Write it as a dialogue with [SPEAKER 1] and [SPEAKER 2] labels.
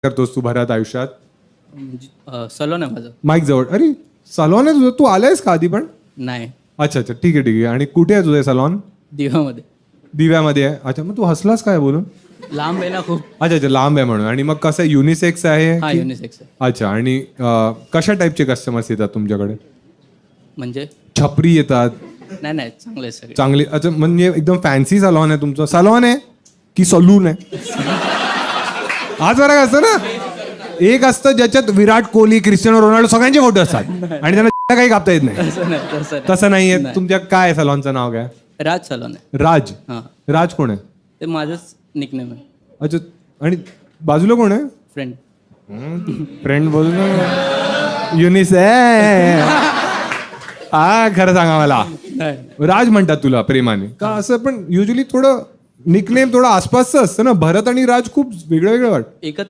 [SPEAKER 1] करतोस तू भरात आयुष्यात?
[SPEAKER 2] सलोन आहे माझं.
[SPEAKER 1] माईक जवळ. अरे सलॉन आहे तुझं, तू आलायस का आधी पण?
[SPEAKER 2] नाही,
[SPEAKER 1] अच्छा अच्छा, ठीक आहे ठीक आहे. आणि कुठे आहे तुझं सलॉन?
[SPEAKER 2] दिव्यामध्ये.
[SPEAKER 1] दिव्यामध्ये आहे. अच्छा, मग तू हसलास काय बोलून?
[SPEAKER 2] लांब आहे ना खूप.
[SPEAKER 1] अच्छा अच्छा, लांब आहे म्हणून. आणि मग कसं युनिसेक्स आहे
[SPEAKER 2] हा,
[SPEAKER 1] की-
[SPEAKER 2] युनिसेक्स आहे.
[SPEAKER 1] अच्छा. आणि कशा टाईपचे कस्टमर्स येतात तुमच्याकडे?
[SPEAKER 2] म्हणजे
[SPEAKER 1] छपरी येतात?
[SPEAKER 2] नाही चांगले आहे सगळे.
[SPEAKER 1] चांगली. अच्छा, म्हणजे एकदम फॅन्सी सलॉन आहे तुमचं? सलॉन आहे की सलून आहे? आज फरक असतं ना. एक असतं ज्याच्यात विराट कोहली, क्रिस्टियानो रोनाल्डो सगळ्यांचे फोटो असतात आणि त्यांना काही कापता येत नाही.
[SPEAKER 2] तसं नाही.
[SPEAKER 1] तसं नाहीये. तुमच्या काय सलॉनचं नाव काय?
[SPEAKER 2] राज सलोन आहे.
[SPEAKER 1] राज.
[SPEAKER 2] हां,
[SPEAKER 1] राज कोण आहे?
[SPEAKER 2] ते माझंच निकनेम आहे.
[SPEAKER 1] अच्छा. आणि बाजूला कोण आहे?
[SPEAKER 2] फ्रेंड.
[SPEAKER 1] फ्रेंड बोल ना. युनिस आहे. हा, खरं सांगा मला. राज म्हणतात तुला प्रेमाने का? असं पण युजली थोडं निकनेम थोडं आसपासचं असतं ना. भरत आणि राज खूप वेगळं वेगळं वाटतं.
[SPEAKER 2] एकच